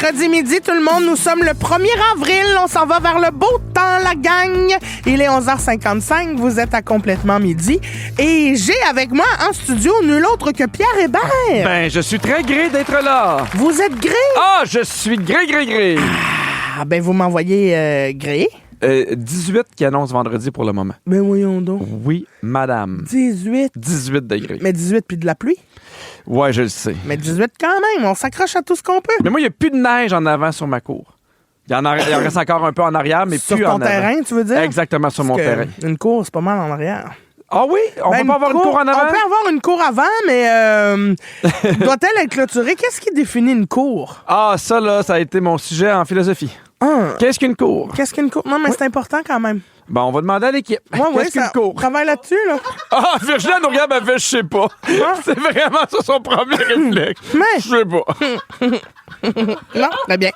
mercredi midi, tout le monde. Nous sommes le 1er avril. On s'en va vers le beau temps, la gang. Il est 11h55. Vous êtes à Complètement Midi. Et j'ai avec moi en studio nul autre que Pierre Hébert. Ben, je suis très gré d'être là. Vous êtes gré? Ah, je suis gré. Ah, ben vous m'envoyez gré. 18 qui annonce vendredi pour le moment. Ben voyons donc. Oui, madame. 18. 18 degrés. Mais 18 puis de la pluie. Ouais, je le sais. Mais 18 quand même. On s'accroche à tout ce qu'on peut. Mais moi, il n'y a plus de neige en avant sur ma cour. Il en reste encore un peu en arrière, mais sur plus ton en avant. terrain, tu veux dire? Exactement, sur mon terrain. Une cour, c'est pas mal en arrière. Ah oui? On peut pas avoir une cour en avant? On peut avoir une cour avant, mais doit-elle être clôturée? Qu'est-ce qui définit une cour? Ah, ça, là, ça a été mon sujet en philosophie. Qu'est-ce qu'une cour? Qu'est-ce qu'une cour? Non, mais c'est important quand même. Bon, on va demander à l'équipe. Qu'est-ce qu'une cour? On travaille là-dessus, là. Ah, Virginie nous regarde, elle fait, je sais pas. C'est vraiment ça son premier réflexe. Mais... Je sais pas. Non, très bien.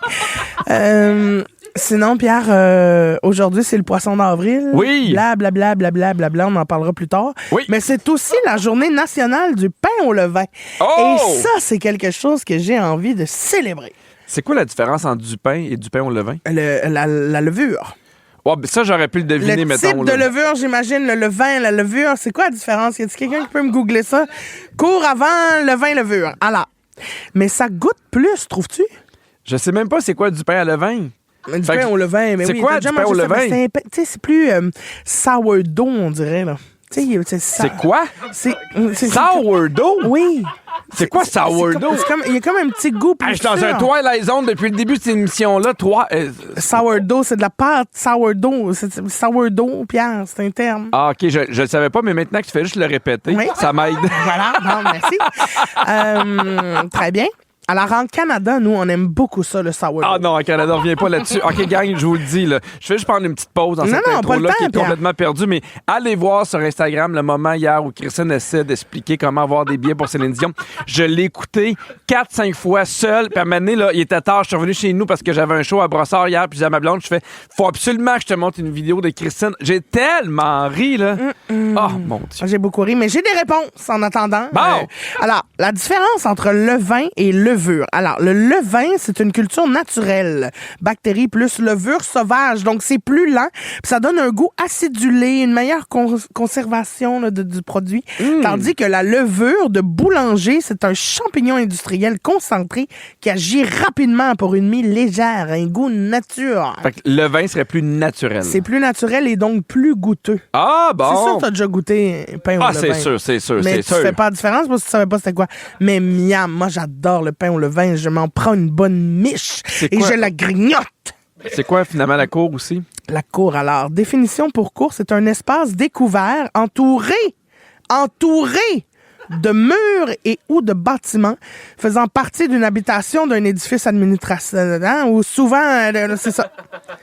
Sinon, Pierre, aujourd'hui, c'est le poisson d'avril. Oui. Blablabla, on en parlera plus tard. Oui. Mais c'est aussi la journée nationale du pain au levain. Oh! Et ça, c'est quelque chose que j'ai envie de célébrer. C'est quoi la différence entre du pain et du pain au levain? La levure. Ouais, ben ça, j'aurais pu le deviner, Le mettons. type de levure, j'imagine, le levain, la levure, c'est quoi la différence? Y a-t-il quelqu'un qui peut me googler ça? Cours avant, levain, levure. Alors, mais ça goûte plus, trouves-tu? Je sais même pas c'est quoi du pain à levain. Du pain au levain, mais c'est oui. quoi du pain au levain? C'est plus sourdough, on dirait, là. C'est quoi? C'est Sourdough? Oui. C'est quoi sourdough? Il y a comme un petit goût plus Je suis dans un Twilight Zone depuis le début de cette émission-là. Sourdough, c'est de la pâte sourdough. Sourdough, Pierre, c'est un terme. Ah, OK, je le savais pas, mais maintenant que tu fais juste le répéter, oui. Ça m'aide. Voilà, bon, merci. Très bien. Alors, en Canada, nous, on aime beaucoup ça, le sourdough. Ah non, en Canada, on revient pas là-dessus. OK, gang, je vous le dis, là. Je vais juste prendre une petite pause dans cette intro-là qui est complètement perdue, mais allez voir sur Instagram le moment hier où Christine essaie d'expliquer comment avoir des billets pour Céline Dion. Je l'ai écouté 4-5 fois seul, puis à un moment donné, là, il était tard, je suis revenu chez nous parce que j'avais un show à Brossard hier, puis j'ai à ma blonde, je fais, faut absolument que je te montre une vidéo de Christine. J'ai tellement ri, là. Oh, mon Dieu. J'ai beaucoup ri, mais j'ai des réponses en attendant. Bon! Alors, la différence entre levain et levure. Alors, le levain, c'est une culture naturelle. Bactéries plus levure sauvage. Donc, c'est plus lent. Puis ça donne un goût acidulé, une meilleure conservation là, du produit. Tandis que la levure de boulanger, c'est un champignon industriel concentré qui agit rapidement pour une mie légère, un goût nature. Fait que le vin serait plus naturel. C'est plus naturel et donc plus goûteux. Ah, bon! C'est sûr que t'as déjà goûté pain au levain. Ah, c'est sûr. Mais tu fais pas la différence parce que tu savais pas c'était quoi. Mais miam, moi, j'adore le pain au levain. Je m'en prends une bonne miche et je la grignote. C'est quoi, finalement, la cour aussi? La cour, alors. Définition pour cour, c'est un espace découvert, entouré de murs et ou de bâtiments faisant partie d'une habitation d'un édifice administratif, ou souvent, c'est ça.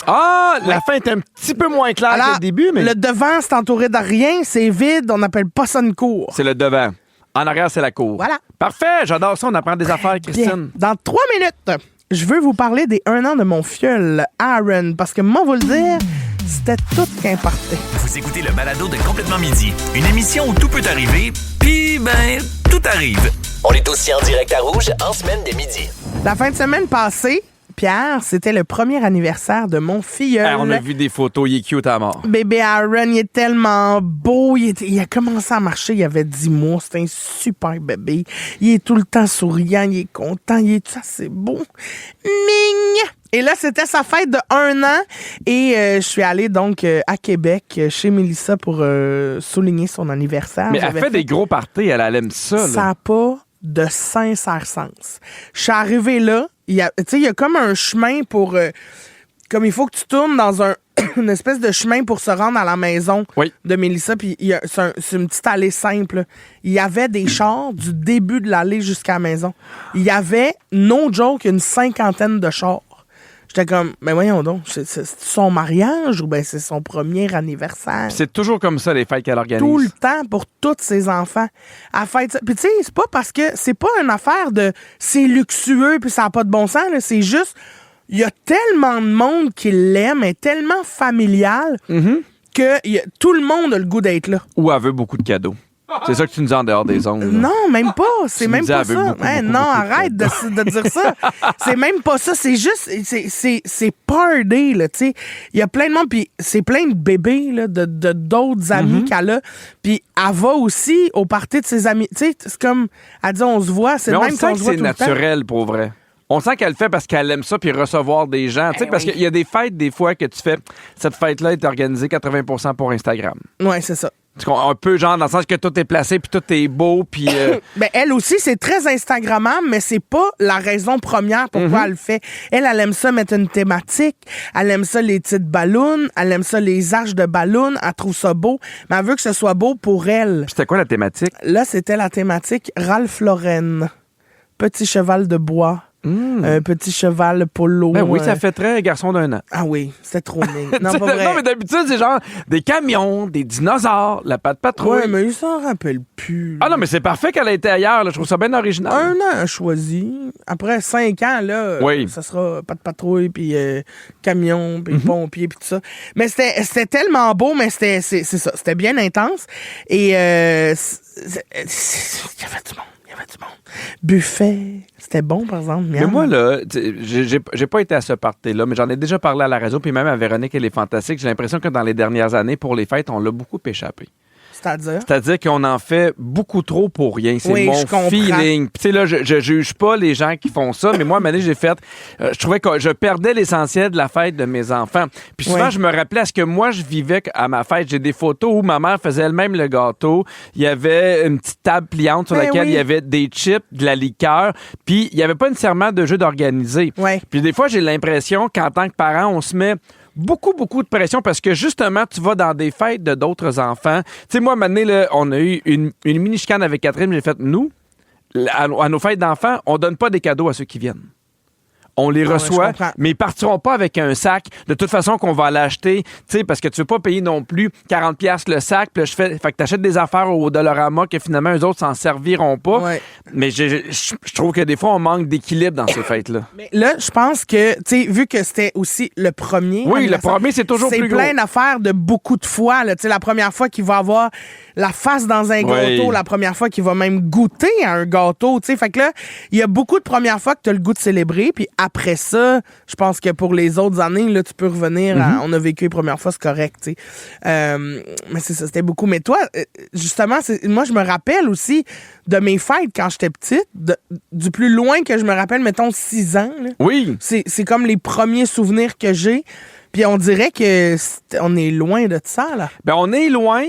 Ah, la fin est un petit peu moins claire que le début, mais... Le devant, c'est entouré de rien, c'est vide, on n'appelle pas ça une cour. C'est le devant. En arrière, c'est la cour. Voilà. Parfait, j'adore ça, on apprend des affaires, Christine. Bien. Dans 3 minutes, je veux vous parler des 1 an de mon filleul, Aaron, parce que moi, vous le dire, c'était tout qu'importé. Vous écoutez le balado de Complètement Midi, une émission où tout peut arriver, puis ben, tout arrive. On est aussi en direct à Rouge en semaine dès midi. La fin de semaine passée, Pierre, c'était le premier anniversaire de mon filleul. On a vu des photos, il est cute à mort. Bébé Aaron, il est tellement beau. Il a commencé à marcher, il avait 10 mois. C'est un super bébé. Il est tout le temps souriant, il est content, il est assez beau. Ming! Et là, c'était sa fête de 1 an. Et je suis allée donc à Québec, chez Mélissa, pour souligner son anniversaire. Mais elle fait des gros parties, elle aime ça. Là. Ça n'a pas de sincère sens. Je suis arrivée là, il y a comme un chemin pour... comme il faut que tu tournes dans une espèce de chemin pour se rendre à la maison de Mélissa, puis c'est une petite allée simple. Il y avait des chars du début de l'allée jusqu'à la maison. Il y avait, no joke, une 50aine de chars. J'étais comme, mais voyons donc, c'est son mariage ou bien c'est son premier anniversaire? Pis c'est toujours comme ça, les fêtes qu'elle organise. Tout le temps pour tous ses enfants. Elle fête ça. Puis tu sais, c'est pas parce que c'est pas une affaire de c'est luxueux puis ça n'a pas de bon sens, là. C'est juste, il y a tellement de monde qui l'aime, elle est tellement familiale que tout le monde a le goût d'être là. Ou elle veut beaucoup de cadeaux. C'est ça que tu nous dis en dehors des ondes. Non, même pas. C'est même pas ça. Beaucoup, non, arrête de dire ça. C'est même pas ça. C'est juste, c'est party, là, tu sais. Il y a plein de monde, puis c'est plein de bébés, là, de d'autres amis qu'elle a. Puis elle va aussi au party de ses amis. Tu sais, c'est comme, elle dit, on se voit, c'est le même qu'on se voit tout le temps. C'est naturel, pour vrai. On sent qu'elle le fait parce qu'elle aime ça puis recevoir des gens. Tu sais, parce qu'il y a des fêtes, des fois, que tu fais. Cette fête-là est organisée 80% pour Instagram. Oui, c'est ça. Un peu genre dans le sens que tout est placé puis tout est beau puis Ben elle aussi c'est très instagrammable mais c'est pas la raison première pourquoi elle le fait. Elle aime ça mettre une thématique, elle aime ça les petites ballons, elle aime ça les arches de ballons, elle trouve ça beau, mais elle veut que ce soit beau pour elle. Puis c'était quoi la thématique? Là, c'était la thématique Ralph Lauren. Petit cheval de bois. Un petit cheval polo. Ben oui, ça fait très garçon d'un an. Ah oui, c'était trop mignon. Non, pas vrai. Non, mais d'habitude, c'est genre des camions, des dinosaures, la patte patrouille. Ouais, mais il s'en rappelle plus. Ah non, mais c'est parfait qu'elle ait été ailleurs. Là. Je trouve ça bien original. 1 an choisi. Après 5 ans, là, ça sera patte patrouille, puis camion, puis pompier, puis tout ça. Mais c'était tellement beau, mais c'est ça. C'était bien intense. Et il y avait du monde. Buffet. C'était bon, par exemple. Mais moi, là, j'ai pas été à ce party-là, mais j'en ai déjà parlé à la radio, puis même à Véronique, elle est fantastique. J'ai l'impression que dans les dernières années, pour les fêtes, on l'a beaucoup échappé. C'est-à-dire qu'on en fait beaucoup trop pour rien. C'est mon feeling. Puis tu sais, là, je juge pas les gens qui font ça, mais moi, à un moment donné, j'ai fait... je trouvais que je perdais l'essentiel de la fête de mes enfants. Puis souvent, je me rappelais à ce que moi, je vivais à ma fête. J'ai des photos où ma mère faisait elle-même le gâteau. Il y avait une petite table pliante sur laquelle il y avait des chips, de la liqueur, puis il y avait pas nécessairement de jeu d'organiser. Puis des fois, j'ai l'impression qu'en tant que parent, on se met... beaucoup de pression parce que justement, tu vas dans des fêtes de d'autres enfants. Tu sais, moi, maintenant, là, on a eu une mini-chicane avec Catherine. J'ai fait, nous, à nos fêtes d'enfants, on donne pas des cadeaux à ceux qui viennent. On les reçoit, mais ils partiront pas avec un sac. De toute façon, qu'on va l'acheter, tu sais, parce que tu veux pas payer non plus 40$ le sac. Puis fait que t'achètes des affaires au Dollarama que finalement, eux autres s'en serviront pas. Ouais. Mais je trouve que des fois, on manque d'équilibre dans ces fêtes-là. Mais là, je pense que, tu sais, vu que c'était aussi le premier. Oui, le premier, c'est toujours plus gros. C'est plein d'affaires de beaucoup de fois. Tu sais, la première fois qu'il va avoir la face dans un gâteau, la première fois qu'il va même goûter à un gâteau, tu sais. Fait que là, il y a beaucoup de premières fois que tu as le goût de célébrer, puis après ça, je pense que pour les autres années, là, tu peux revenir à, on a vécu les premières fois, c'est correct, tu sais. Mais c'est ça, c'était beaucoup. Mais toi, justement, moi, je me rappelle aussi de mes fêtes quand j'étais petite, du plus loin que je me rappelle, mettons 6 ans. Là. Oui. C'est comme les premiers souvenirs que j'ai. Puis on dirait que on est loin de ça, là. Ben, on est loin.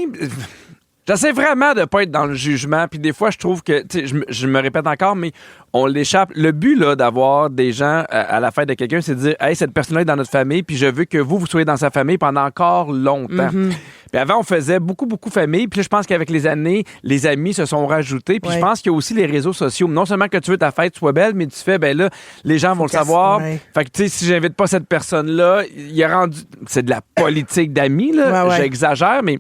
J'essaie vraiment de pas être dans le jugement, puis des fois, je trouve que, tu sais, je me répète encore, mais on l'échappe. Le but, là, d'avoir des gens à la fête de quelqu'un, c'est de dire, hey, cette personne-là est dans notre famille, puis je veux que vous soyez dans sa famille pendant encore longtemps. Puis avant, on faisait beaucoup famille, puis là, je pense qu'avec les années, les amis se sont rajoutés, puis je pense qu'il y a aussi les réseaux sociaux. Non seulement que tu veux ta fête soit belle, mais tu fais, ben là, les gens vont le savoir. Fait que, tu sais, si j'invite pas cette personne-là, il a rendu... C'est de la politique d'amis, là. J'exagère, mais...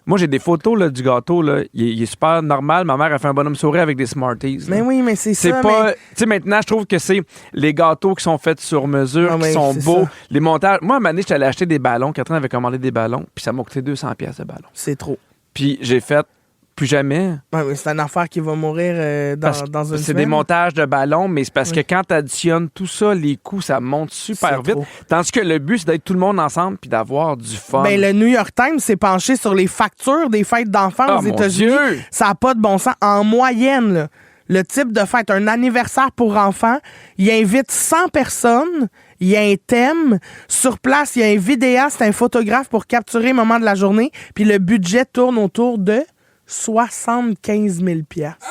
Moi, j'ai des photos là, du gâteau. Là. Il est super normal. Ma mère a fait un bonhomme sourire avec des Smarties. Mais oui, mais c'est ça. Pas... Tu sais, maintenant, je trouve que c'est les gâteaux qui sont faits sur mesure, qui sont beaux. Ça. Les montages. Moi, à un moment donné, j'étais allé acheter des ballons. Catherine avait commandé des ballons. Puis ça m'a coûté 200$ de ballons. C'est trop. Puis j'ai fait... Plus jamais. Oui, c'est une affaire qui va mourir dans une semaine. C'est des montages de ballons, mais c'est parce que quand tu additionnes tout ça, les coûts, ça monte super vite. Trop. Tandis que le but, c'est d'être tout le monde ensemble puis d'avoir du fun. Ben, le New York Times s'est penché sur les factures des fêtes d'enfants aux États-Unis. Ça n'a pas de bon sens. En moyenne, là, le type de fête, un anniversaire pour enfants, il invite 100 personnes. Il y a un thème. Sur place, il y a un vidéaste, un photographe pour capturer le moment de la journée. Puis le budget tourne autour de 75 000 $.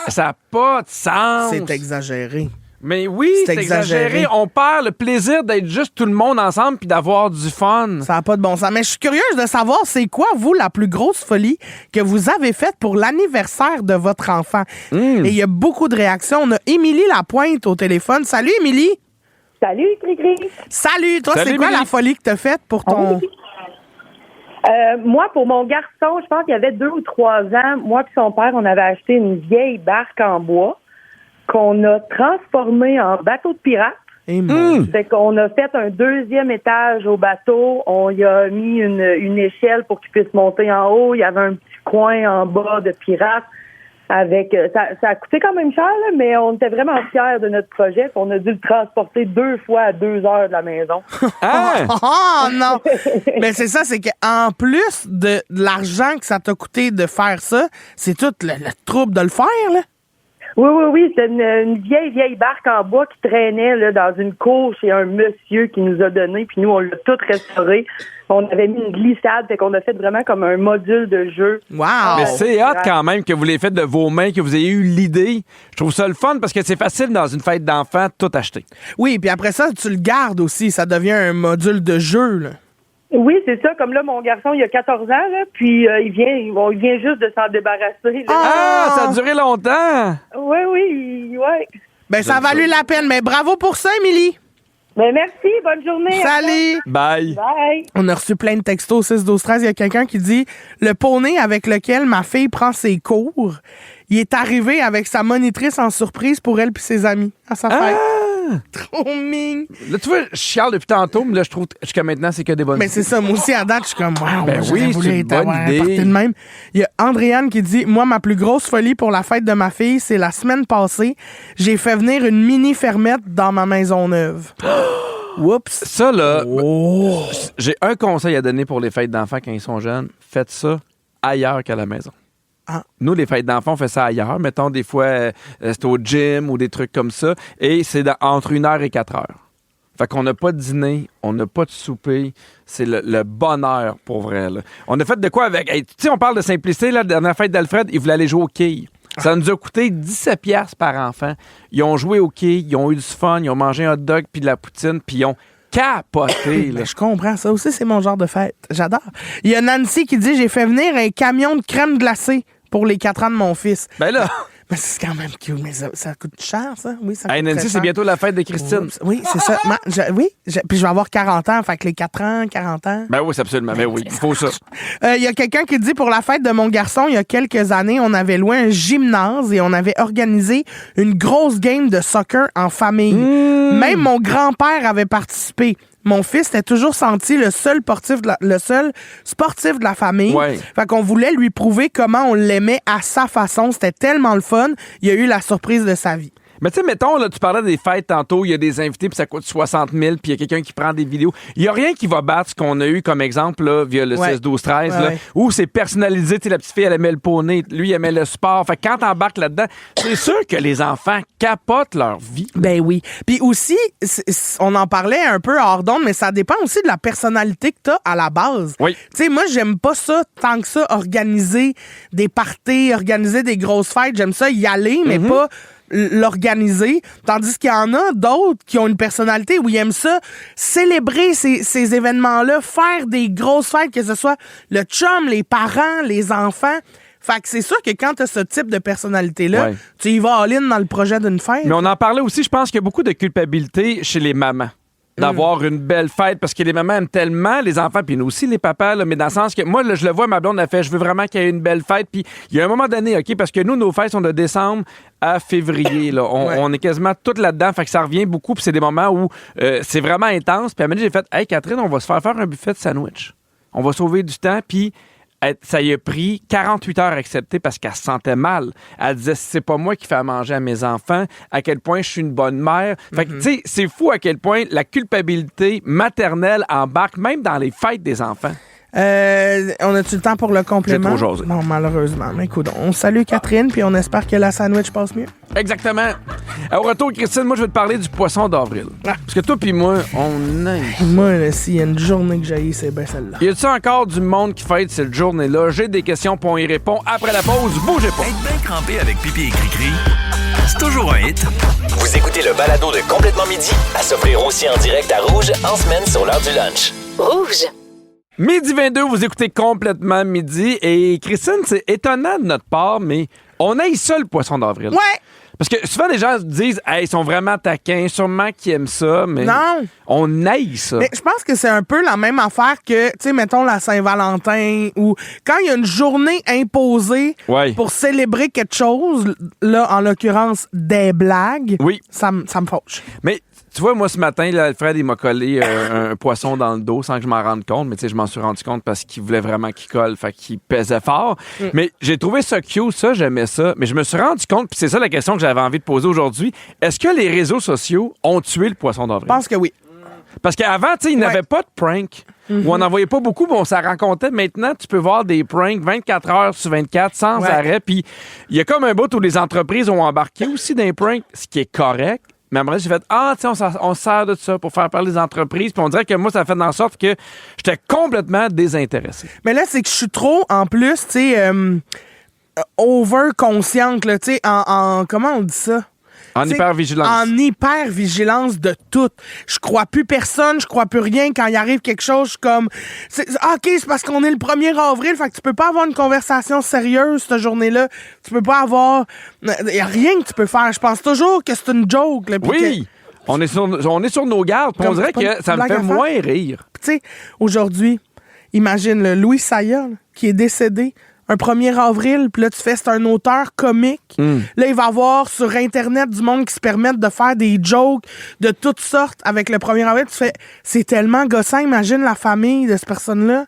Ça n'a pas de sens. C'est exagéré. Mais oui, c'est exagéré. On perd le plaisir d'être juste tout le monde ensemble puis d'avoir du fun. Ça n'a pas de bon sens. Mais je suis curieuse de savoir, c'est quoi, vous, la plus grosse folie que vous avez faite pour l'anniversaire de votre enfant? Et il y a beaucoup de réactions. On a Émilie Lapointe au téléphone. Salut, Émilie. Salut, Cricri. Salut. Toi, c'est quoi la folie que tu as faite pour ton... Moi, pour mon garçon, je pense qu'il y avait 2 ou 3 ans, moi et son père, on avait acheté une vieille barque en bois qu'on a transformée en bateau de pirate. Fait qu'on a fait un 2e étage au bateau. On y a mis une échelle pour qu'il puisse monter en haut. Il y avait un petit coin en bas de pirate. Avec ça a coûté quand même cher, là, mais on était vraiment fiers de notre projet. Puis on a dû le transporter 2 fois à 2 heures de la maison. Ah! Oh non! Mais c'est ça, c'est qu'en plus de l'argent que ça t'a coûté de faire ça, c'est tout le trouble de le faire, là. Oui. C'était une vieille barque en bois qui traînait là, dans une cour chez un monsieur qui nous a donné, puis nous, on l'a tout restauré. On avait mis une glissade, fait qu'on a fait vraiment comme un module de jeu. Wow! Mais c'est hot quand même que vous l'ayez fait de vos mains, que vous ayez eu l'idée. Je trouve ça le fun parce que c'est facile dans une fête d'enfants de tout acheter. Oui, puis après ça, tu le gardes aussi. Ça devient un module de jeu, là. Oui, c'est ça. Comme là, mon garçon, il a 14 ans, là, puis il vient juste de s'en débarrasser. Là. Ah, ça a duré longtemps! Oui. Ben, ça a valu la peine. Mais bravo pour ça, Émilie! Ben, merci. Bonne journée. Salut! Bye! Bye! On a reçu plein de textos 6-12-13. Il y a quelqu'un qui dit « Le poney avec lequel ma fille prend ses cours, il est arrivé avec sa monitrice en surprise pour elle puis ses amis à sa fête. » Trop mignon. Là, tu vois, je chiale depuis tantôt, mais là, je trouve jusqu'à maintenant, c'est que des bonnes Mais c'est ça, moi aussi, à date, je suis comme, wow, Ben j'aurais oui, voulu c'est une être bonne avoir idée. apporté de même. Il y a Andréane qui dit, moi, ma plus grosse folie pour la fête de ma fille, c'est la semaine passée. J'ai fait venir une mini fermette dans ma maison neuve. Oups. Ça, là, Oh. j'ai un conseil à donner pour les fêtes d'enfants quand ils sont jeunes. Faites ça ailleurs qu'à la maison. Ah. Nous, les fêtes d'enfants, on fait ça ailleurs. Mettons, des fois, c'est au gym ou des trucs comme ça. Et c'est entre 1 heure et 4 heures. Fait qu'on n'a pas de dîner, on n'a pas de souper. C'est le bonheur, pour vrai. Là. On a fait de quoi avec... Hey, tu sais, on parle de simplicité. La dernière fête d'Alfred, il voulait aller jouer au quilles. Ça nous a coûté 17$ par enfant. Ils ont joué au quilles, ils ont eu du fun, ils ont mangé un hot dog puis de la poutine, puis ils ont capoté. Là. Ben, je comprends. Ça aussi, c'est mon genre de fête. J'adore. Il y a Nancy qui dit, j'ai fait venir un camion de crème glacée pour les 4 ans de mon fils. Ben là... Mais c'est quand même cute, mais ça coûte cher, ça? Oui, ça coûte Hey, Nancy, très c'est cher. bientôt la fête de Christine. Oui, c'est ça. Puis je vais avoir 40 ans, fait que les 4 ans, 40 ans. Ben oui, c'est absolument. Ben oui, il faut ça. Il y a quelqu'un qui dit, pour la fête de mon garçon, il y a quelques années, on avait loué un gymnase et on avait organisé une grosse game de soccer en famille. Même mon grand-père avait participé. Mon fils était toujours senti le seul sportif de la famille. Ouais. Fait qu'on voulait lui prouver comment on l'aimait à sa façon. C'était tellement le fun. Il a eu la surprise de sa vie. Mais tu sais, mettons, là, tu parlais des fêtes tantôt, il y a des invités, puis ça coûte 60 000, puis il y a quelqu'un qui prend des vidéos. Il n'y a rien qui va battre ce qu'on a eu comme exemple, là, via le 16-12-13, là, où c'est personnalisé. Tu sais, la petite fille, elle aimait le poney, lui, il aimait le sport. Fait que quand t'embarques là-dedans, c'est sûr que les enfants capotent leur vie. Ben oui. Puis aussi, on en parlait un peu hors d'onde, mais ça dépend aussi de la personnalité que t'as à la base. Oui. Tu sais, moi, j'aime pas ça tant que ça, organiser des parties, organiser des grosses fêtes. J'aime ça y aller, mais pas l'organiser. Tandis qu'il y en a d'autres qui ont une personnalité où ils aiment ça, célébrer ces événements-là, faire des grosses fêtes, que ce soit le chum, les parents, les enfants. Fait que c'est sûr que quand t'as ce type de personnalité-là, tu y vas all-in dans le projet d'une fête. Mais on en parlait aussi, je pense qu'il y a beaucoup de culpabilité chez les mamans. D'avoir une belle fête, parce que les mamans aiment tellement les enfants, puis nous aussi les papas, là, mais dans le sens que moi, là, je le vois, ma blonde a fait, je veux vraiment qu'il y ait une belle fête, puis il y a un moment donné, OK, parce que nous, nos fêtes sont de décembre à février, là. On est quasiment toutes là-dedans, fait que ça revient beaucoup, puis c'est des moments où c'est vraiment intense, puis à un moment donné, j'ai fait, hey Catherine, on va se faire un buffet de sandwich. On va sauver du temps, puis ça y a pris 48 heures à accepter parce qu'elle se sentait mal. Elle disait, c'est pas moi qui fais à manger à mes enfants, à quel point je suis une bonne mère. Fait que, tu sais, c'est fou à quel point la culpabilité maternelle embarque même dans les fêtes des enfants. On a-tu le temps pour le complément? J'ai trop jasé. Non, malheureusement. Mais écoute, on salue Catherine, puis on espère que la sandwich passe mieux. Exactement. Au retour, Christine, moi, je vais te parler du poisson d'avril. Parce que toi puis moi, on aime. Moi, là, s'il y a une journée que j'haïs, c'est bien celle-là. Y a-tu encore du monde qui fête cette journée-là? J'ai des questions, puis on y répond après la pause. Bougez pas. Être bien crampé avec Pipi et Cricri, c'est toujours un hit. Vous écoutez le balado de Complètement Midi, à s'offrir aussi en direct à Rouge en semaine sur l'heure du lunch. Rouge. Midi 22, vous écoutez Complètement Midi. Et Christine, c'est étonnant de notre part, mais on aime ça, le poisson d'avril. Ouais! Parce que souvent, les gens se disent, hey, ils sont vraiment taquins, sûrement qu'ils aiment ça, mais non. On haït ça. Mais je pense que c'est un peu la même affaire que, tu sais, mettons la Saint-Valentin, ou quand il y a une journée imposée pour célébrer quelque chose, là, en l'occurrence, des blagues, ça me fâche. Mais Tu vois, moi, ce matin, là, Fred, il m'a collé un poisson dans le dos sans que je m'en rende compte. Mais tu sais, je m'en suis rendu compte parce qu'il voulait vraiment qu'il colle. Fait qu'il pesait fort. Mais j'ai trouvé ça cute, ça, j'aimais ça. Mais je me suis rendu compte, puis c'est ça la question que j'avais envie de poser aujourd'hui. Est-ce que les réseaux sociaux ont tué le poisson d'avril? Je pense que oui. Parce qu'avant, tu sais, il n'avait pas de prank. Où on n'en voyait pas beaucoup, mais on s'en rencontrait. Maintenant, tu peux voir des pranks 24 heures sur 24 sans arrêt. Puis il y a comme un bout où les entreprises ont embarqué aussi dans les pranks, ce qui est correct. Mais après, j'ai fait, tu sais, on sert de ça pour faire parler des entreprises. Puis on dirait que moi, ça fait en sorte que j'étais complètement désintéressé. Mais là, c'est que je suis trop, en plus, tu sais, over-consciente, là, tu sais, comment on dit ça? En hypervigilance. En hypervigilance de tout. Je crois plus personne, je crois plus rien. Quand il arrive quelque chose, je suis comme... OK, c'est parce qu'on est le 1er avril, fait que tu peux pas avoir une conversation sérieuse cette journée-là. Tu peux pas avoir... Il y a rien que tu peux faire. Je pense toujours que c'est une joke. Là, oui! On est sur nos gardes. On dirait que ça me fait moins rire. Tu sais, aujourd'hui, imagine le Louis Saya, là, qui est décédé un 1er avril, puis là, tu fais, c'est un auteur comique. Là, il va y avoir sur Internet du monde qui se permettent de faire des jokes de toutes sortes avec le 1er avril. Tu fais, c'est tellement gossant. Imagine la famille de cette personne-là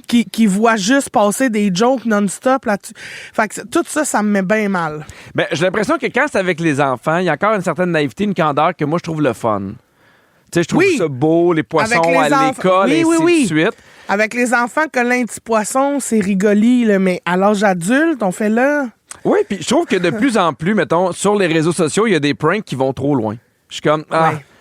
qui voit juste passer des jokes non-stop là-dessus. Fait que tout ça, ça me met bien mal. Ben, j'ai l'impression que quand c'est avec les enfants, il y a encore une certaine naïveté, une candeur que moi, je trouve le fun. Tu sais, je trouve ça beau, les poissons à l'école, et ainsi de suite. Avec les enfants, coller un petit poisson, c'est rigoli, là, mais à l'âge adulte, on fait là. Oui, puis je trouve que de plus en plus, mettons, sur les réseaux sociaux, il y a des pranks qui vont trop loin. Je suis comme,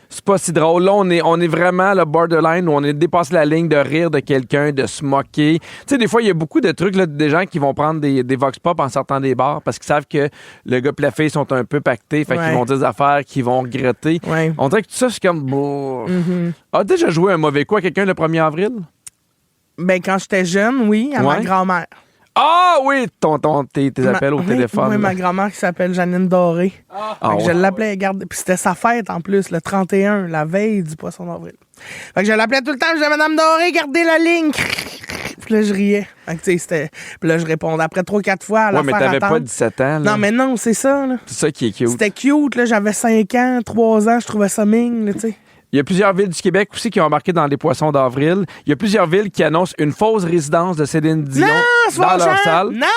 c'est pas si drôle. Là, on est vraiment le borderline où on est dépassé la ligne de rire de quelqu'un, de se moquer. Tu sais, des fois, il y a beaucoup de trucs, là, des gens qui vont prendre des vox pop en sortant des bars parce qu'ils savent que le gars et la fille sont un peu pactés, fait qu'ils vont dire des affaires qu'ils vont regretter. Ouais. On dirait que tout ça, c'est comme... Ah, déjà joué un mauvais coup à quelqu'un le 1er avril? Ben, quand j'étais jeune, oui, à ma grand-mère. Ah oui, tes appels au téléphone. Oui, ma grand-mère qui s'appelle Janine Doré. Je l'appelais, puis c'était sa fête en plus, le 31, la veille du poisson d'avril. Fait que je l'appelais tout le temps, je disais, Madame Doré, gardez la ligne. Puis là, je riais. Fait que, tu sais, puis là, je répondais après 3-4 fois à la mais t'avais pas 17 ans, là. Non, mais non, c'est ça, là. C'est ça qui est cute. C'était cute, là, j'avais 5 ans, 3 ans, je trouvais ça mignon, là, tu sais. Il y a plusieurs villes du Québec aussi qui ont embarqué dans les poissons d'avril. Il y a plusieurs villes qui annoncent une fausse résidence de Céline Dion dans leur salle. Non!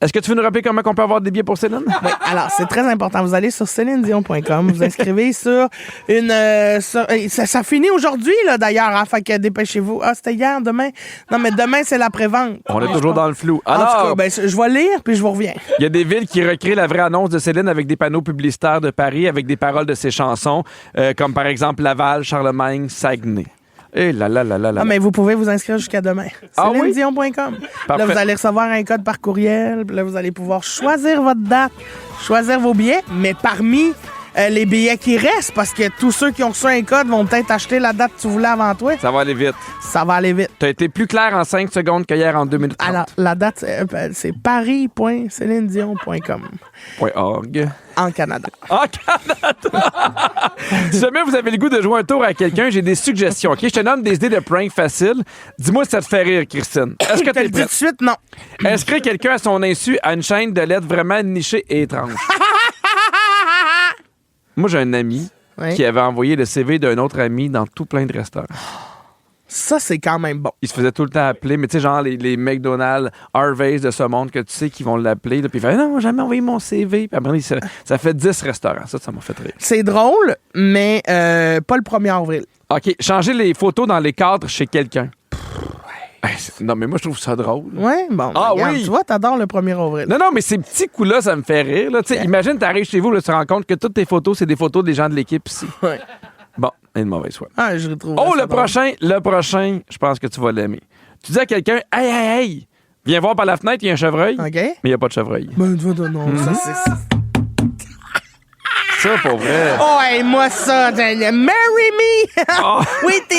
Est-ce que tu veux nous rappeler comment on peut avoir des billets pour Céline? Oui, alors, c'est très important. Vous allez sur célinedion.com, vous inscrivez sur une... ça finit aujourd'hui, là, d'ailleurs, hein, fait que dépêchez-vous. Ah, c'était hier, demain? Non, mais demain, c'est la prévente. On est toujours dans le flou. Alors, en tout cas, ben, je vais lire, puis je vous reviens. Il y a des villes qui recréent la vraie annonce de Céline avec des panneaux publicitaires de Paris, avec des paroles de ses chansons, comme par exemple Laval, Charlemagne, Saguenay. Et là. Mais vous pouvez vous inscrire jusqu'à demain. célinedion.com. Là, vous allez recevoir un code par courriel. Puis là, vous allez pouvoir choisir votre date, choisir vos billets. Mais parmi les billets qui restent, parce que tous ceux qui ont reçu un code vont peut-être acheter la date que tu voulais avant toi. Ça va aller vite. Ça va aller vite. Tu as été plus clair en 5 secondes qu'hier en 2 minutes 30. Alors, la date, c'est paris.célinedion.com. .org. En Canada. En Canada! Si jamais vous avez le goût de jouer un tour à quelqu'un, j'ai des suggestions. OK? Je te donne des idées de prank faciles. Dis-moi si ça te fait rire, Christine. Est-ce que tu es prête? Tout de suite, non. Inscrire quelqu'un à son insu à une chaîne de lettres vraiment nichée et étrange. Moi, j'ai un ami qui avait envoyé le CV d'un autre ami dans tout plein de restaurants. Ça, c'est quand même bon. Il se faisait tout le temps appeler, mais tu sais, genre les McDonald's, Harvey's de ce monde que tu sais qui vont l'appeler. Puis il fait non, jamais envoyé mon CV. Puis après, ça fait 10 restaurants. Ça m'a fait rire. C'est drôle, mais pas le 1er avril. OK, changer les photos dans les cadres chez quelqu'un. Non, mais moi, je trouve ça drôle. Oui, bon. Regarde, tu vois, t'adores le 1er avril. Non, mais ces petits coups-là, ça me fait rire. Là. Imagine, t'arrives chez vous, là, tu te rends compte que toutes tes photos, c'est des photos des gens de l'équipe ici. Oui. Bon, une mauvaise foi. Je retrouve. Le prochain, je pense que tu vas l'aimer. Tu dis à quelqu'un, hey, viens voir par la fenêtre, il y a un chevreuil. OK. Mais il n'y a pas de chevreuil. Ben, non, ça, c'est... Ça, pour vrai. Oh, hey, moi, ça, marry me! Oh. Oui, t'es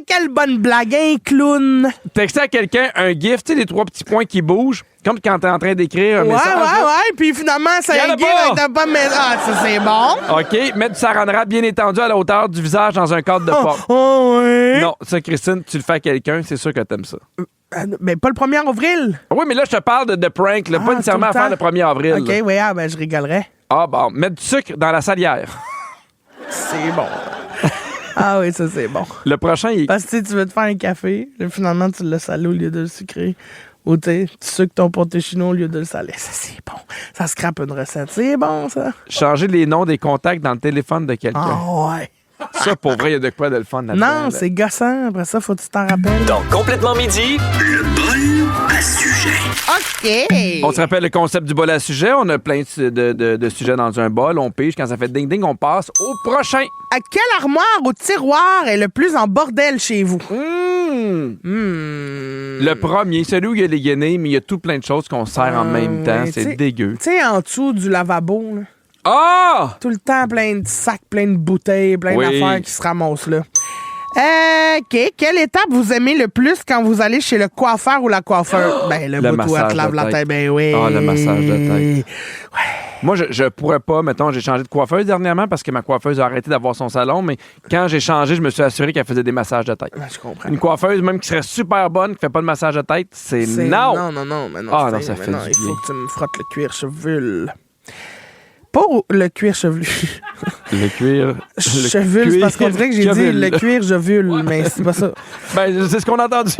quelle bonne blague, un clown! Texter à quelqu'un un gif, tu sais, les 3 petits points qui bougent, comme quand t'es en train d'écrire un message. Ouais, puis finalement, c'est un gif avec ta pomme. Ah, ça, c'est bon. OK, mettre du saran wrap bien étendu à la hauteur du visage dans un cadre de porte. Oh, oui. Non, ça, Christine, tu le fais à quelqu'un, c'est sûr que t'aimes ça. Mais pas le 1er avril. Oui, mais là, je te parle de prank, là, pas nécessairement à faire le 1er avril. OK, oui, ben, je rigolerais. Ah bon, mettre du sucre dans la salière. C'est bon. Ah oui, ça, c'est bon. Le prochain, Parce que tu veux te faire un café, là, finalement, tu le salé au lieu de le sucrer. Ou tu sucres ton pâté chinois au lieu de le saler. Ça, c'est bon. Ça scrape une recette. C'est bon, ça. Changer les noms des contacts dans le téléphone de quelqu'un. Ah ouais. Ça, pour vrai, il y a de quoi de le fun là-dedans. Non, c'est gossant. Après ça, faut que tu t'en rappelles. Donc, Complètement Midi, le bol à sujet. OK. On se rappelle le concept du bol à sujet. On a plein de sujets dans un bol. On pige. Quand ça fait ding-ding, on passe au prochain. À quelle armoire ou tiroir est le plus en bordel chez vous? Le premier, celui où il y a les guenilles, mais il y a tout plein de choses qu'on sert en même temps. C'est dégueu. Tu sais, en dessous du lavabo, là. Ah! Tout le temps, plein de sacs, plein de bouteilles, plein d'affaires qui se ramassent là. OK. Quelle étape vous aimez le plus quand vous allez chez le coiffeur ou la coiffeur? Le bout où elle te lave la tête. Ben oui. Ah, le massage de tête. Ouais. Moi, je pourrais pas, mettons, j'ai changé de coiffeuse dernièrement parce que ma coiffeuse a arrêté d'avoir son salon, mais quand j'ai changé, je me suis assuré qu'elle faisait des massages de tête. Je comprends. Une coiffeuse, même qui serait super bonne, qui fait pas de massage de tête, c'est non! Non, mais non. Ah non, ça fait du bien. Il faut que tu me frottes le cuir chevelu. Pas le cuir chevelu. Le cuir... Chevelu, c'est parce qu'on dirait que j'ai dit le cuir chevelu, mais c'est pas ça. C'est ce qu'on a entendu.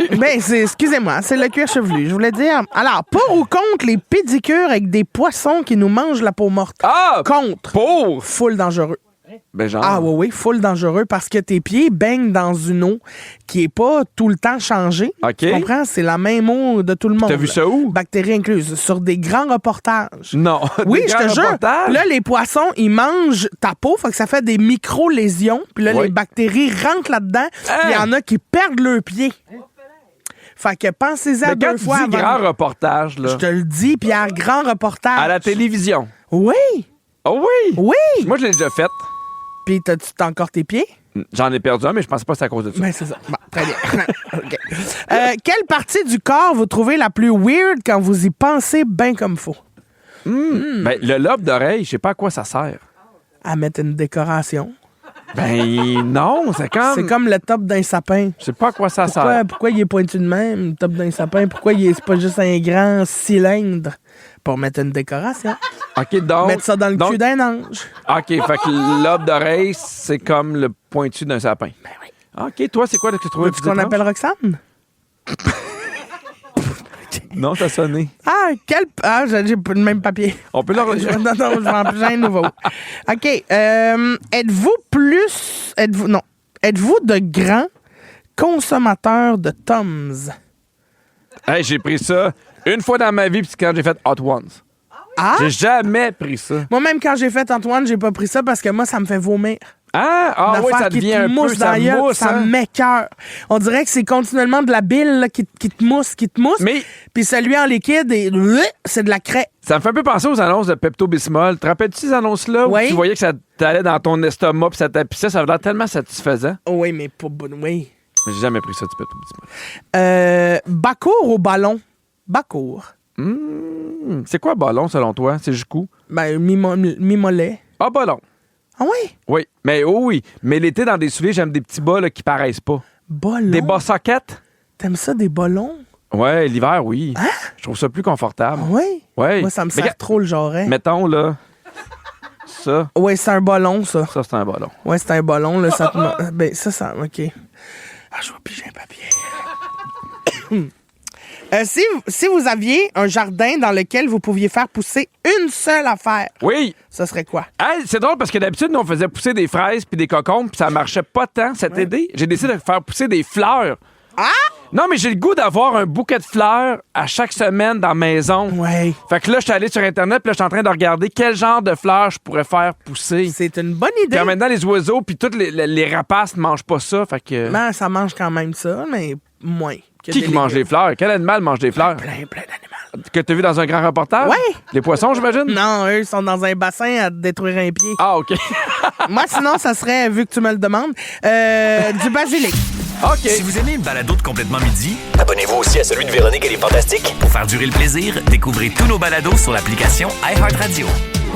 Excusez-moi, c'est le cuir chevelu. Je voulais dire... Alors, pour ou contre les pédicures avec des poissons qui nous mangent la peau morte? Ah! Contre. Pour! Full dangereux. Genre... Ah oui, full dangereux parce que tes pieds baignent dans une eau qui est pas tout le temps changée. OK. Tu comprends? C'est la même eau de tout le monde. T'as vu ça où? Bactéries incluses. Sur des grands reportages. Non. Oui, je te jure. Là, les poissons, ils mangent ta peau, fait que ça fait des micro-lésions. Puis là, les bactéries rentrent là-dedans. Puis il y en a qui perdent leurs pieds. Fait que pensez-y à deux fois. Mais quand tu dis grand reportage, là... Je te le dis, Pierre, grand reportage. À la télévision. Oui. Oh oui? Oui. Moi, je l'ai déjà fait. Puis, t'as encore tes pieds? J'en ai perdu un, mais je pensais pas que c'était à cause de ça. Ben, c'est ça. Bon, très bien. OK. Quelle partie du corps vous trouvez la plus weird quand vous y pensez bien comme faut? Ben, le lobe d'oreille, je sais pas à quoi ça sert. À mettre une décoration. Ben, non, c'est comme... C'est comme le top d'un sapin. Je sais pas à quoi ça sert. Pourquoi il est pointu de même, le top d'un sapin? Pourquoi c'est pas juste un grand cylindre pour mettre une décoration? OK, donc... Mettre ça dans le cul d'un ange. OK, fait que le lobe d'oreille, c'est comme le pointu d'un sapin. Ben oui. OK, toi, c'est quoi que tu trouves Veux-tu qu'on appelle Roxane? Non, t'as sonné. J'ai pas le même papier. On peut le rejoindre. Non, je vais en plus un nouveau. OK. Êtes-vous de grands consommateurs de Tums? Hey, j'ai pris ça une fois dans ma vie, puis quand j'ai fait Hot Ones. Ah? J'ai jamais pris ça. Moi, même quand j'ai fait Antoine, j'ai pas pris ça parce que moi, ça me fait vomir. Ah oui, ça devient un peu, ça mousse. Ça m'écoeure. On dirait que c'est continuellement de la bile là, qui te mousse. Mais... Puis celui en liquide, c'est de la craie. Ça me fait un peu penser aux annonces de Pepto-Bismol. Te rappelles-tu ces annonces-là où tu voyais que ça t'allait dans ton estomac puis ça tapissait? Ça avait l'air tellement satisfaisant. Oui, mais pas bon. Oui. Mais j'ai jamais pris ça du Pepto-Bismol. Bacour ou ballon? Bacour. C'est quoi ballon, selon toi? C'est jusqu'où? Ben, mi-mollet. Ah, ballon. Ah oui? Oui. Mais oui. Mais l'été, dans des souliers, j'aime des petits bas là, qui paraissent pas. Ballon? Des bas sockets? T'aimes ça, des ballons? Ouais, l'hiver, oui. Hein? Je trouve ça plus confortable. Oui? Ouais. Moi, ça me sert trop le jarret. Mettons, là, ça. Oui, c'est un ballon, ça. Ça, c'est un ballon. Oui, c'est un ballon, là. Ça ben, ça, OK. Ah, je vais piger un papier. Si vous aviez un jardin dans lequel vous pouviez faire pousser une seule affaire, oui, ça serait quoi? Hey, c'est drôle parce que d'habitude, nous, on faisait pousser des fraises puis des cocombes puis ça marchait pas tant cette idée. J'ai décidé de faire pousser des fleurs. Ah? Non, mais j'ai le goût d'avoir un bouquet de fleurs à chaque semaine dans la maison. Oui. Fait que là, je suis allé sur Internet puis là, je suis en train de regarder quel genre de fleurs je pourrais faire pousser. C'est une bonne idée. Puis maintenant, les oiseaux puis tous les rapaces ne mangent pas ça. Fait que... Ben, ça mange quand même ça, mais moins. Qui mange les fleurs? Quel animal mange des fleurs? Plein d'animaux. Que tu as vu dans un grand reportage? Oui. Les poissons, j'imagine? Non, eux, ils sont dans un bassin à détruire un pied. Ah, OK. Moi, sinon, ça serait, vu que tu me le demandes, du basilic. OK. Si vous aimez le balado de Complètement Midi, abonnez-vous aussi à celui de Véronique et les Fantastiques. Pour faire durer le plaisir, découvrez tous nos balados sur l'application iHeartRadio.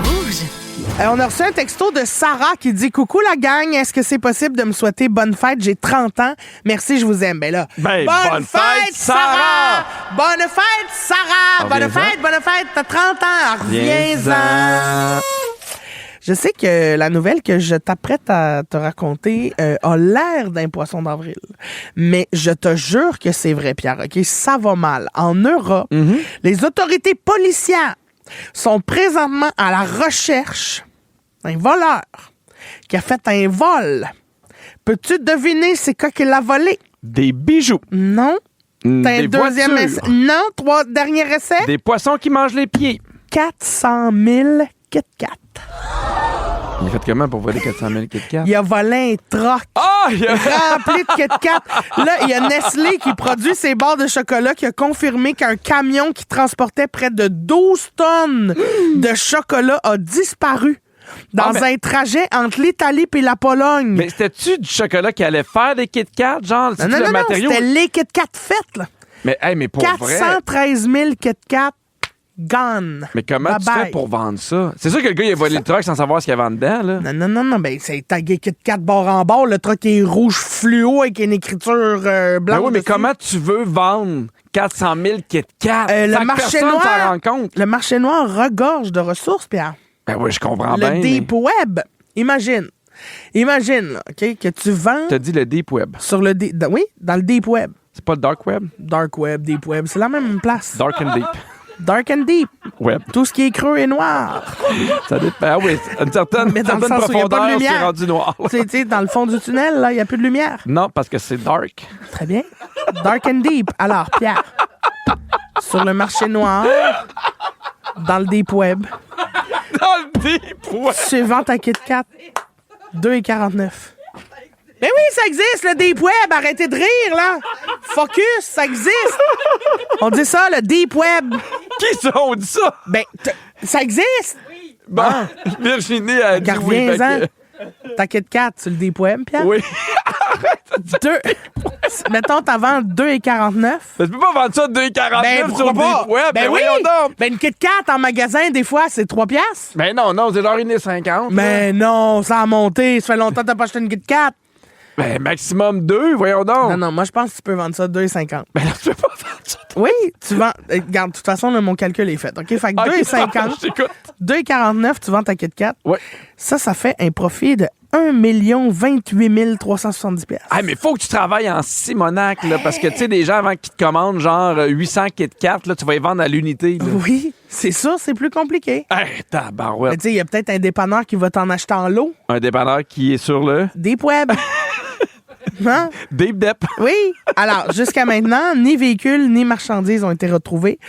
Rouge. On a reçu un texto de Sarah qui dit « Coucou la gang, est-ce que c'est possible de me souhaiter bonne fête? J'ai 30 ans. Merci, je vous aime. » Ben là, bonne fête, Sarah! Bonne fête, Sarah! Bonne fête! T'as 30 ans. Reviens-en! Je sais que la nouvelle que je t'apprête à te raconter a l'air d'un poisson d'avril. Mais je te jure que c'est vrai, Pierre. OK? Ça va mal. En Europe, les autorités policières sont présentement à la recherche d'un voleur qui a fait un vol. Peux-tu deviner c'est quoi qu'il a volé? Des bijoux. Non. T'as des un deuxième essai. Non. 3 derniers essais. Des poissons qui mangent les pieds. 400 000 Kit Kat. Il a fait comment pour voler 400 000 Kit Kat? Il a volé un troc rempli de Kit Kat. Là, il y a Nestlé qui produit ses barres de chocolat qui a confirmé qu'un camion qui transportait près de 12 tonnes de chocolat a disparu dans un trajet entre l'Italie et la Pologne. Mais c'était-tu du chocolat qui allait faire des Kit Kat? Genre, non, le matériau? C'était les Kit Kat faites, là. Mais pour 413 000 Kit Kat gone. Mais comment tu fais pour vendre ça? C'est sûr que le gars, il a volé le truck sans savoir ce qu'il y avait en dedans, là. Non. Ben, c'est tagué Kit Kat bord en bord. Le truck est rouge fluo avec une écriture blanche. Oui, mais comment tu veux vendre 400 000 Kit Kat? Le marché noir, s'en rend compte. Le marché noir regorge de ressources, Pierre. Ben oui, je comprends bien. Le Deep Web. Imagine, là, OK, que tu vends... T'as dit le Deep Web. Sur le oui, dans le Deep Web. C'est pas le Dark Web? Dark Web, Deep Web, c'est la même place. Dark and Deep. Dark and Deep. Web. Tout ce qui est creux et noir. Ça dépend. Ah oui, une certaine, mais dans le sens où il n'y a pas de lumière. C'est rendu noir. Tu sais, dans le fond du tunnel, là, il n'y a plus de lumière. Non, parce que c'est dark. Très bien. Dark and Deep. Alors, Pierre, sur le marché noir, dans le Deep Web. Dans le Deep Web. Tu vends ta Kit Kat 2,49. Mais oui, ça existe, le Deep Web. Arrêtez de rire, là. Focus, ça existe. On dit ça, le Deep Web. Qui ça? On dit ça? Ben, ça existe. Bon, Virginie a dit oui. Ta Kit Kat sur le Deep Web, Pierre? Oui. Mettons, t'en vends 2,49. Mais tu peux pas vendre ça 2,49 sur le Deep Web. Ben oui. Ben une Kit Kat en magasin, des fois, c'est 3 piastres. Ben non, c'est genre 1,50. Mais non, ça a monté. Ça fait longtemps que t'as pas acheté une Kit Kat. Ben, maximum 2, voyons donc. Non, moi, je pense que tu peux vendre ça 2,50. Ben là, tu peux pas vendre ça. Oui, tu vends... Regarde, de toute façon, là, mon calcul est fait. OK? Fait que 2,50. 2,49, tu vends ta Kit Kat. Oui. Ça fait un profit de 1 028 370 $. Ah, mais faut que tu travailles en Simonac, là, parce que, tu sais, des gens, avant qu'ils te commandent, genre, 800 Kit Kat, là, tu vas les vendre à l'unité. Là. Oui, c'est ça, c'est plus compliqué. Hey, tabarouette. Mais tu sais, il y a peut-être un dépanneur qui va t'en acheter en lot. Un dépanneur qui est sur le... Deep Web. Hein? Deep Dep. Oui. Alors, jusqu'à maintenant, ni véhicules ni marchandises ont été retrouvés.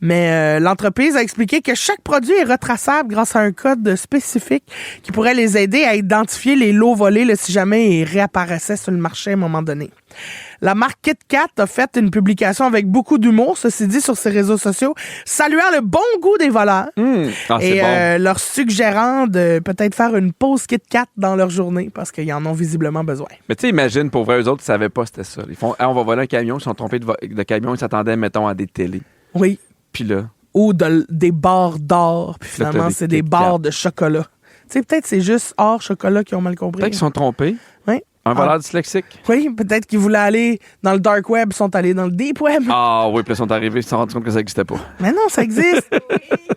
Mais l'entreprise a expliqué que chaque produit est retraçable grâce à un code spécifique qui pourrait les aider à identifier les lots volés là, si jamais ils réapparaissaient sur le marché à un moment donné. La marque Kit Kat a fait une publication avec beaucoup d'humour, ceci dit, sur ses réseaux sociaux, saluant le bon goût des voleurs et leur suggérant de peut-être faire une pause Kit Kat dans leur journée parce qu'ils en ont visiblement besoin. Mais tu sais, imagine, pour vrai, eux autres, ils savaient pas c'était ça. Ils font, on va voler un camion, ils sont trompés de camion, ils s'attendaient, mettons, à des télés. Oui. Puis là... Ou des barres d'or, puis finalement, c'est des barres de chocolat. Tu sais, peut-être c'est juste or, chocolat qui ont mal compris. Peut-être qu'ils sont trompés. Oui. Un voleur dyslexique? Oui, peut-être qu'ils voulaient aller dans le Dark Web, ils sont allés dans le Deep Web. Ah oui, puis ils sont arrivés, ils se sont rendus compte que ça n'existait pas. Mais non, ça existe.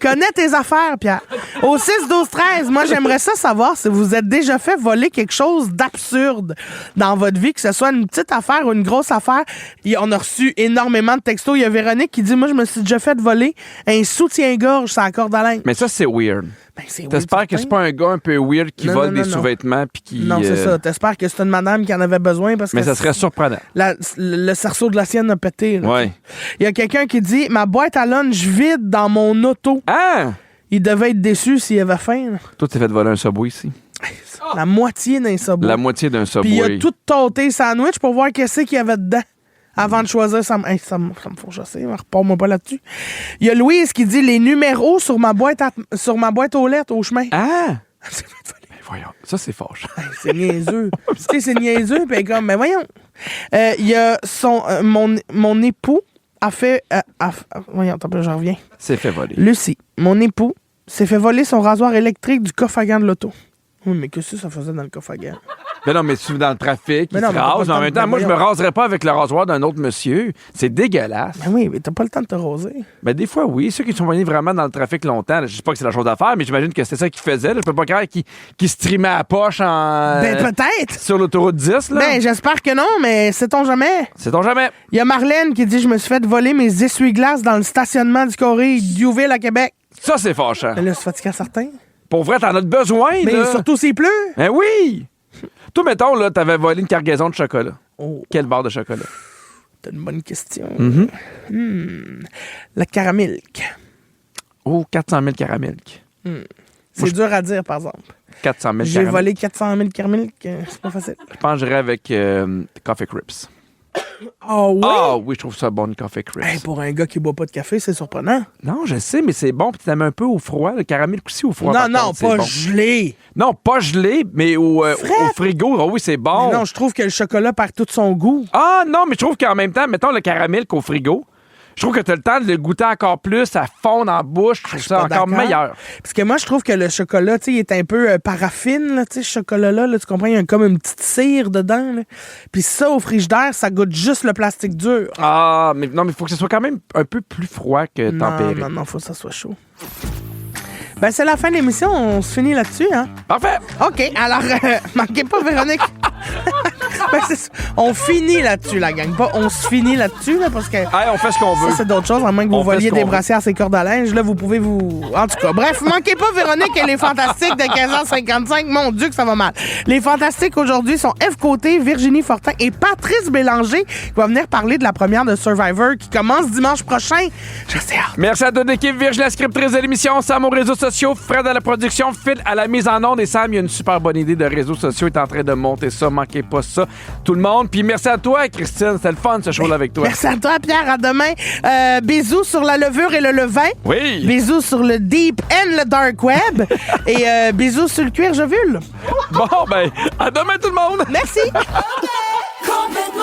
Connais tes affaires, Pierre. Au 6-12-13, moi, j'aimerais ça savoir si vous êtes déjà fait voler quelque chose d'absurde dans votre vie, que ce soit une petite affaire ou une grosse affaire. On a reçu énormément de textos. Il y a Véronique qui dit, moi, je me suis déjà fait voler un soutien-gorge sur la corde à linge. Mais ça, c'est weird. Ben, t'espères que c'est pas un gars un peu weird qui vole des sous-vêtements puis qui... Non, c'est ça. T'espères que c'est une madame qui en avait besoin parce que... Mais ça serait surprenant. Le cerceau de la sienne a pété. Oui. Il y a quelqu'un qui dit « Ma boîte à lunch vide dans mon auto. » Ah! Il devait être déçu s'il avait faim. Là. Toi, t'es fait voler un Subway ici. La moitié d'un Subway. La moitié d'un Subway. Puis il a tout tâté le sandwich pour voir qu'est-ce qu'il y avait dedans. Avant de choisir, ça me faut chasser, repars-moi pas là-dessus. Il y a Louise qui dit les numéros sur ma boîte aux lettres au chemin. Ah! Mais voyons, ça c'est fâche. C'est niaiseux. Tu sais, c'est niaiseux, puis comme, mais voyons. Il y a mon époux a fait... voyons, attends, j'en reviens. S'est fait voler. Lucie, mon époux s'est fait voler son rasoir électrique du coffre à gants de l'auto. Oui, mais qu'est-ce que ça faisait dans le coffre à gants? Mais non, mais tu dans le trafic, il Mais non, se mais t'as rase. pas le Mais en temps même de temps, moi, je me voyons. raserais pas avec le rasoir d'un autre monsieur. C'est dégueulasse. Ben oui, mais t'as pas le temps de te raser. Ben, des fois, oui. Ceux qui sont venus vraiment dans le trafic longtemps, là, je sais pas que c'est la chose à faire, mais j'imagine que c'était ça qu'ils faisaient. Là. Je peux pas croire qu'ils se trimaient à la poche Ben peut-être. sur l'autoroute 10. Là. Ben j'espère que non, mais sait-on jamais. Sait-on jamais. Il y a Marlène qui dit « Je me suis fait voler mes essuie-glaces dans le stationnement du Corée d'Youville à Québec. Ça, c'est fâchant. » Ben là, c'est fatiguant certain. Pour vrai, t'en as besoin, Mais là. surtout s'il pleut. Ben oui! Toi, mettons, là, t'avais volé une cargaison de chocolat. Oh, Quelle barre de chocolat? t'as une bonne question. Mm-hmm. La caramilk. Oh, 400 000 caramilk. C'est dur à dire, par exemple. 400 000 J'ai caramilk. volé 400 000 caramilk. C'est pas facile. Je pense que j'irais avec Coffee Crips. Oh oui? Ah oui, je trouve ça bon, le Coffee Crips. Hey, pour un gars qui boit pas de café, c'est surprenant. Non, je sais, mais c'est bon. Puis tu mets un peu au froid. Le caramel aussi au froid. Non, par non, contre, c'est pas bon. gelé. Non, pas gelé, mais au frigo. Ah oui, c'est bon. Mais non, je trouve que le chocolat perd tout son goût. Ah non, mais je trouve qu'en même temps, mettons le caramel qu'au frigo, je trouve que tu as le temps de le goûter encore plus, ça fond en bouche, je trouve ça pas encore d'accord. meilleur. Parce que moi, je trouve que le chocolat, tu sais, il est un peu paraffine, là, tu sais, ce chocolat-là, là, tu comprends, il y a comme une petite cire dedans, là. Puis ça, au frigidaire, ça goûte juste le plastique dur. Ah, mais non, mais il faut que ce soit quand même un peu plus froid que tempéré. Non, faut que ça soit chaud. Ben, c'est la fin de l'émission, on se finit là-dessus, hein? Parfait! OK, alors, manquez pas, Véronique. Ben, c'est ça. On finit là-dessus, la gang. Pas on se finit là-dessus, là, parce que... Hey, on fait ce qu'on veut. Ça, c'est d'autres choses, à moins que vous On fait voliez ce qu'on des veut. brassières à ces cordes à linge. Là, vous pouvez vous... En tout cas, bref, manquez pas Véronique, elle est fantastique de 15h55. Mon Dieu, que ça va mal. Les fantastiques aujourd'hui sont F. Côté, Virginie Fortin et Patrice Bélanger qui va venir parler de la première de Survivor qui commence dimanche prochain. Je sais hâte. Merci à toute l'équipe, Virginie, la scriptrice de l'émission, Sam aux réseaux sociaux, Fred à la production, Phil à la mise en onde et Sam, il y a une super bonne idée de réseaux sociaux, il est en train de monter ça, manquez pas ça, tout le monde. Puis merci à toi, Christine, c'était le fun ce show-là avec toi. Merci à toi, Pierre. À demain. Bisous sur la levure et le levain. Oui. Bisous sur le deep and le dark web. Et bisous sur le cuir jovule. Bon, ben, à demain tout le monde. Merci. Complètement